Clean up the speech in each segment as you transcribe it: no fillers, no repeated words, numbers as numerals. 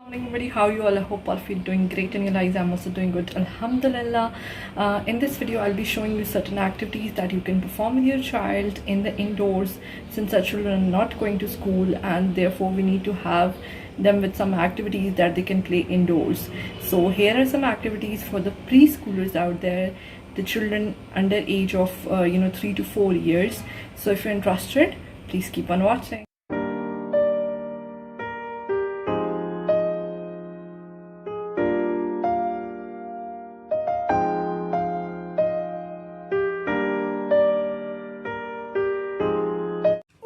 Morning everybody, how you all? I hope all of you doing great in your lives. I'm also doing good, alhamdulillah. In this video I'll be showing you certain activities that you can perform with your child in the indoors, since our children are not going to school and therefore we need to have them with some activities that they can play indoors. So here are some activities for the preschoolers out there, the children under age of 3 to 4 years. So if you're interested, please keep on watching.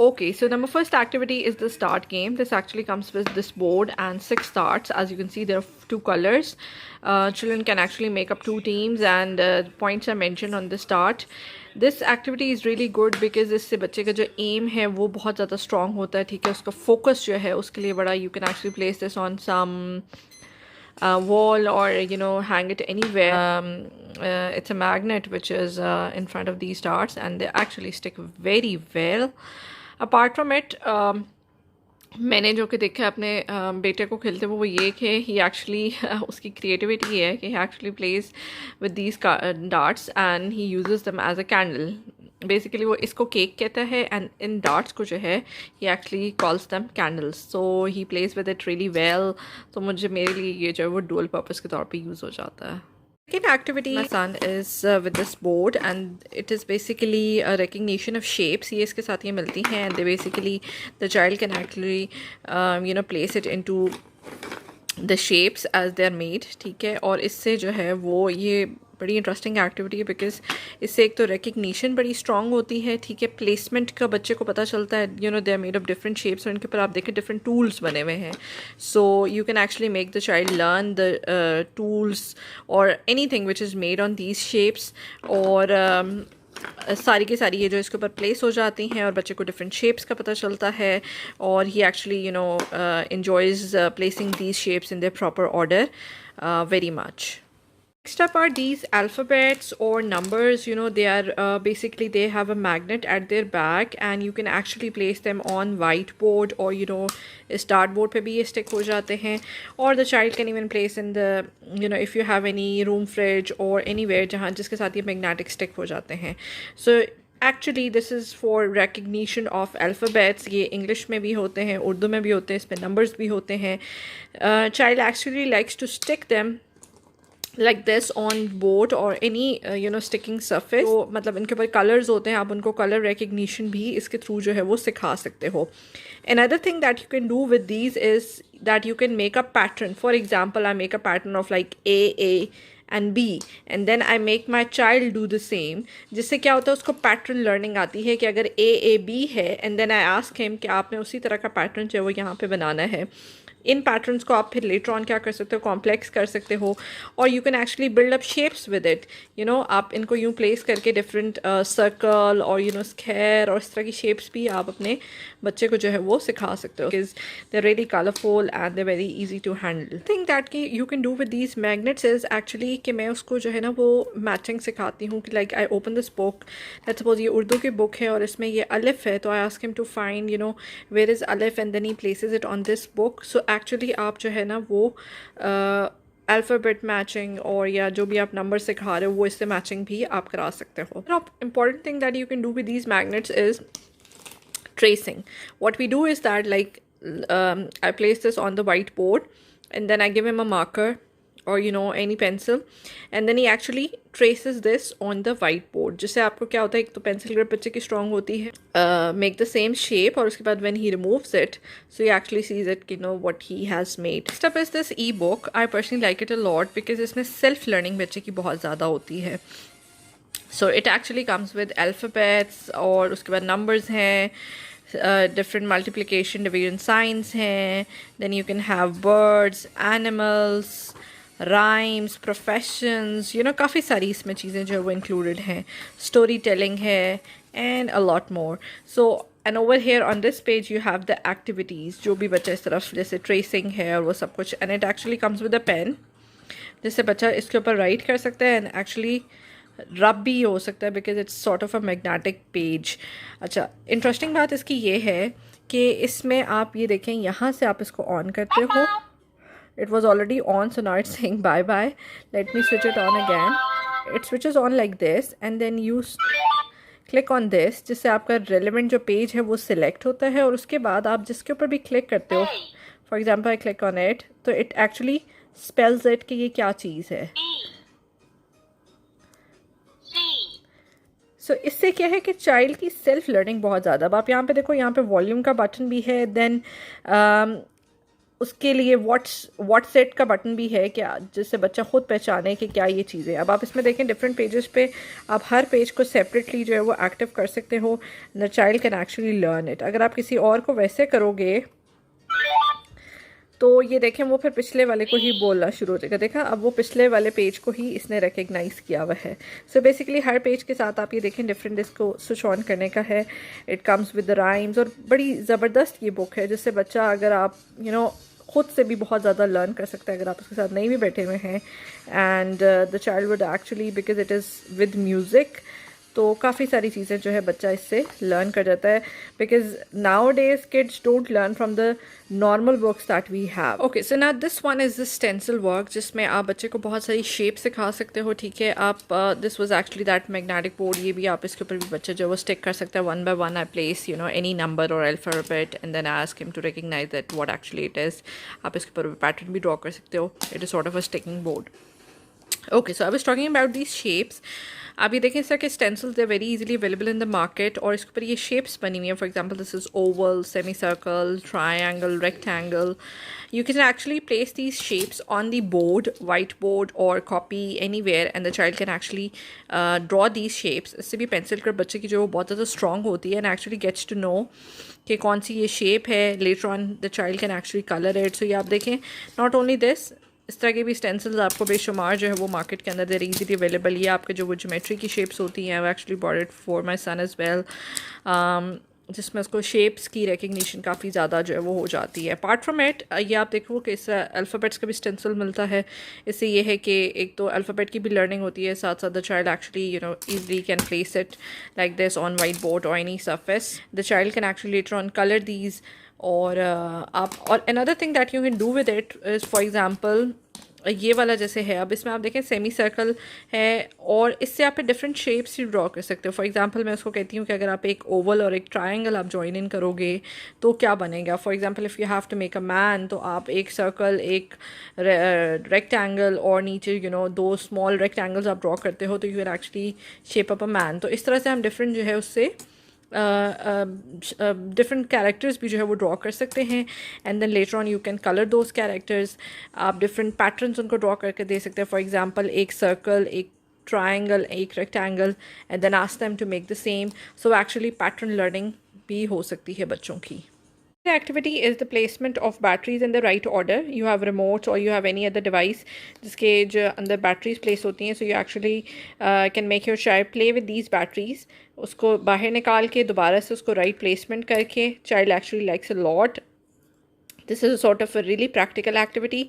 Okay, so number first activity is the start game. This actually comes with this board and 6 starts. As you can see, there are 2 colors. Children can actually make up 2 teams and points are mentioned on the start. This activity is really good because इससे बच्चे का जो aim है वो बहुत ज़्यादा strong होता है, ठीक है. उसका focus जो है उसके लिए बड़ा, you can actually place this on some wall or hang it anywhere. It's a magnet which is in front of these stars and they actually stick very well. Apart from it मैंने जो कि देखा है अपने बेटे को खेलते हुए वो ये कि ही एक्चुअली उसकी क्रिएटिविटी ये है कि he actually plays with these darts and he uses them as a candle. Basically वो इसको केक कहता है एंड इन डार्ट्स को जो है he actually calls them candles. So he plays with it really well. तो मुझे मेरे लिए ये जो है वो डुअल पर्पस के तौर पे यूज़ हो जाता है. Second activity my son is with this board and it is basically a recognition of shapes. ये इसके साथ ये मिलती हैं and they basically the child can actually place it into the shapes as they are made. ठीक है. और इससे जो है वो ये बड़ी इंटरेस्टिंग एक्टिविटी है बिकॉज इससे एक तो रिकग्निशन बड़ी स्ट्रॉन्ग होती है, ठीक है. प्लेसमेंट का बच्चे को पता चलता है, they are made of different shapes और इनके ऊपर आप देखें डिफरेंट टूल्स बने हुए हैं. So you can actually make the child learn the tools और anything which is made on these shapes. और सारी की सारी ये जो इसके ऊपर प्लेस हो जाती हैं और बच्चे को डिफरेंट शेप्स का पता चलता है और ही actually enjoys placing these shapes in their proper order very much. Next up are these alphabets or numbers. They are basically they have a magnet at their back and you can actually place them on whiteboard or इस dartboard पे भी ये stick हो जाते हैं. और the child can even place in the if you have any room fridge or anywhere जहाँ जिसके साथ ये magnetic stick हो जाते हैं. So actually this is for recognition of alphabets. ये इंग्लिश में भी होते हैं, उर्दू में भी होते हैं, इसमें नंबर्स भी होते हैं. Child actually likes to stick them like this on board or any sticking surface. तो मतलब इनके ऊपर कलर्स होते हैं, आप उनको कलर रिकग्निशन भी इसके थ्रू जो है वो सिखा सकते हो. Another thing that you can do with these is that you can make a pattern. For example, I make a pattern of like A and B and then I make my child do the same. जिससे क्या होता है उसको pattern learning आती है कि अगर A B है and then I ask him कि आपने उसी तरह का पैटर्न जो है वो यहाँ पे बनाना है. इन पैटर्न्स को आप फिर लेटर ऑन क्या कर सकते हो, कॉम्प्लेक्स कर सकते हो और you can actually build up shapes with it. आप इनको यूँ प्लेस करके डिफरेंट सर्कल और स्क्वायर और इस तरह की शेप्स भी आप अपने बच्चे को जो है वो सिखा सकते हो because they are really colourful and they very easy to handle. Think that कि you can do with these magnets is actually कि मैं उसको जो है ना वो मैचिंग सिखाती हूँ कि like I open this book, let's suppose ये उर्दू की बुक है और इसमें ये अलिफ है, तो I ask him to find where is अलिफ and then he places it on this book. So actually आप जो है ना वो अल्फ़ाबेट मैचिंग और या जो भी आप नंबर सिखा रहे हो वो इससे मैचिंग भी आप करा सकते हो. Important thing that you can do with these magnets is tracing. What we do is that like I place this on the whiteboard and then I give him a marker or any pencil and then he actually traces this on the whiteboard. जिससे आपको क्या होता है, एक तो pencil grip बच्चे की strong होती है, make the same shape और उसके बाद when he removes it so he actually sees it what he has made. Next up is this e-book. I personally like it a lot because इसमें self learning बच्चे की बहुत ज़्यादा होती है. So it actually comes with alphabets और उसके बाद numbers हैं, different multiplication division signs हैं, then you can have birds, animals, rhymes, professions, काफ़ी सारी इसमें चीज़ें जो है वो included हैं, story telling है and a lot more. So and over here on this page you have the activities जो भी बच्चा इस तरफ जैसे tracing है और वो सब कुछ, and it actually comes with a pen जिससे बच्चा इसके ऊपर write कर सकता है and actually रब भी हो सकता है because it's sort of a magnetic page. अच्छा, इंटरेस्टिंग बात इसकी ये है कि इसमें आप ये देखें, यहाँ से आप इसको ऑन करते हो, it was already on, so now it's saying bye bye. Let me switch it on again. It switches on like this and then you click on this, जिससे आपका relevant जो पेज है वो सिलेक्ट होता है और उसके बाद आप जिसके ऊपर भी क्लिक करते हो, for example I click on it, तो इट एक्चुअली स्पेल्स इट कि ये क्या चीज़ है. सो इससे क्या है कि चाइल्ड की सेल्फ लर्निंग बहुत ज़्यादा. अब आप यहाँ पे देखो, यहाँ पे वॉल्यूम का बटन भी है, देन उसके लिए व्हाट्सएट का बटन भी है, क्या जिससे बच्चा खुद पहचाने कि क्या ये चीज़ें. अब आप इसमें देखें डिफरेंट पेजेस पे आप हर पेज को सेपरेटली जो है वो एक्टिव कर सकते हो. The child can actually learn it. अगर आप किसी और को वैसे करोगे तो ये देखें वो फिर पिछले वाले को ही बोलना शुरू हो जाएगा. देखा, अब वो पिछले वाले पेज को ही इसने रिकग्नाइज़ किया हुआ है. सो बेसिकली हर पेज के साथ आप ये देखें डिफरेंट इसको स्विच ऑन करने का है. It comes with the rhymes और बड़ी ज़बरदस्त ये बुक है जिससे बच्चा, अगर आप खुद से भी बहुत ज़्यादा लर्न कर सकता है अगर आप उसके साथ नहीं भी बैठे हुए हैं. And the child would actually, because it is with music, तो काफ़ी सारी चीज़ें जो है बच्चा इससे लर्न कर जाता है. Because nowadays kids don't learn from the normal works that we have. Okay, so now this one is the stencil work, जिसमें आप बच्चे को बहुत सारी शेप सिखा सकते हो. ठीक है, आप this was actually that magnetic board. ये भी आप इसके ऊपर भी बच्चा जो है वो स्टिक कर सकता है. One by one I place any number और alphabet and then I ask him to recognise that what actually it is. आप इसके ऊपर पैटर्न भी ड्रॉ कर सकते हो. It is sort of a sticking board. Okay, so I was talking about these shapes. आप ये देखें सर कि stencils they're very easily available in the market और इसके ऊपर ये shapes बनी हुई हैं. For example, this is oval, semicircle, triangle, rectangle. You can actually place these shapes on the board, whiteboard or copy anywhere, and the child can actually draw these shapes. इससे भी pencil कर बच्चे की जो बहुत ज़्यादा strong होती है and actually gets to know कि कौन सी ये shape है. Later on, the child can actually color it. So ये आप देखें, not only this, इस तरह के भी स्टेंसिल्स आपको बेशुमार जो है वो मार्केट के अंदर देर ईजीली अवेलेबल. ये आपके जो वो ज्योमेट्री की शेप्स होती हैं, वो actually bought it for my son as well, जिसमें उसको शेप्स की रिकग्निशन काफ़ी ज़्यादा जो है वो हो जाती है. अपार्ट फ्रॉम इट, ये आप देखो कि इस अल्फ़ाबेट्स का भी स्टेंसिल मिलता है. इससे ये है कि एक तो अल्फ़ाबेट की भी लर्निंग होती है, साथ साथ the child actually easily can place it like this on white board और any surface. The child can actually letter on colour these. और आप, और another thing that you can do with it is, for example ये वाला जैसे है, अब इसमें आप देखें सेमी सर्कल है और इससे आप डिफरेंट शेप्स ही ड्रॉ कर सकते हो. फॉर एग्जांपल मैं उसको कहती हूँ कि अगर आप एक ओवल और एक ट्रायंगल आप जॉइन इन करोगे तो क्या बनेगा. For example if you have to make a man, तो आप एक सर्कल, एक रेक्टेंगल और नीचे दो स्मॉल रेक्टेंगल्स आप ड्रॉ करते हो, तो you can actually shape up a man. तो इस तरह से हम डिफरेंट जो है उससे डिफरेंट कैरेक्टर्स भी जो है वो ड्रॉ कर सकते हैं. And then later on you can colour those characters. आप डिफरेंट पैटर्न्स उनको ड्रॉ करके दे सकते हैं. फॉर एग्जांपल एक सर्कल, एक ट्रायंगल, एक rectangle, and then ask them to make the same. So actually pattern learning भी हो सकती है बच्चों की. The activity is the placement of batteries in the right order. You have remotes or you have any other device जिसके जो अंदर batteries place होती हैं. So you actually can make your child play with these batteries. उसको बाहर निकाल के दोबारा से उसको right placement करके child actually likes a lot. This is a sort of a really practical activity.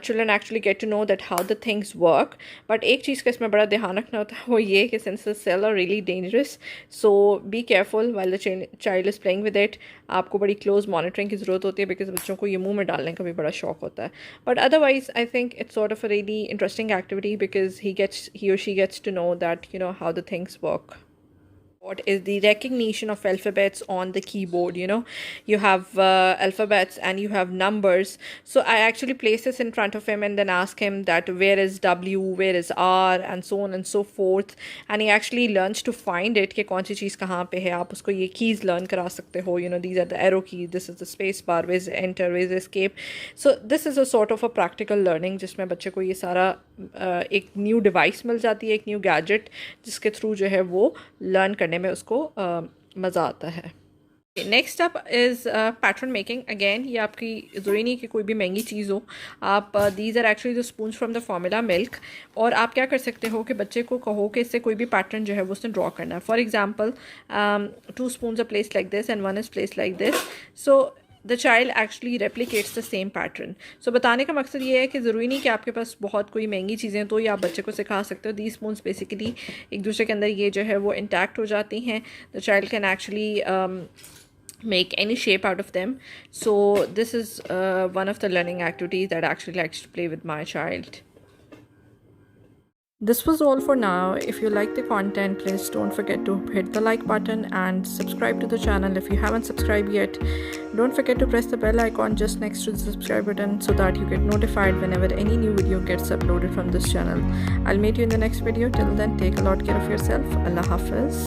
Children actually get to know that how the things work. But एक चीज़ का इसमें बड़ा ध्यान रखना होता है, वो ये कि since the cells are really dangerous, so be careful while the child is playing with it. आपको बड़ी close monitoring की ज़रूरत होती है because बच्चों को ये मुंह में डालने का भी बड़ा शौक होता है. But otherwise, I think it's sort of a really interesting activity because he or she gets to know that how the things work. What is the recognition of alphabets on the keyboard. You have alphabets and you have numbers. So I actually place this in front of him and then ask him that where is W, where is R, and so on and so forth. And he actually learns to find it कि कौन सी चीज़ कहाँ पे है. आप उसको ये keys learn करा सकते हो. These are the arrow keys, this is the space bar, where is enter, where is escape. So this is a sort of a practical learning जिसमें बच्चे को ये सारा एक न्यू डिवाइस मिल जाती है, एक न्यू गैजेट, जिसके थ्रू जो है वो लर्न करने में उसको मज़ा आता है. Next up is pattern making. Again ये आपकी ज़रूरी नहीं कि कोई भी महंगी चीज़ हो. आप these are actually the spoons from the formula milk. और आप क्या कर सकते हो कि बच्चे को कहो कि इससे कोई भी पैटर्न जो है वो उसने ड्रॉ करना है. For example 2 spoons are placed like this and 1 is placed like this. So the child actually replicates the same pattern. So बताने का मकसद ये है कि ज़रूरी नहीं कि आपके पास बहुत कोई महंगी चीज़ें तो ये आप बच्चे को सिखा सकते हो. These spoons basically एक दूसरे के अंदर ये जो है वो इंटैक्ट हो जाती हैं. The child can actually make any shape out of them. So this is one of the learning activities that I actually likes to play with my child. This was all for now. If you like the content, please don't forget to hit the like button and subscribe to the channel if you haven't subscribed yet. Don't forget to press the bell icon just next to the subscribe button so that you get notified whenever any new video gets uploaded from this channel. I'll meet you in the next video. Till then, take a lot care of yourself. Allah Hafiz.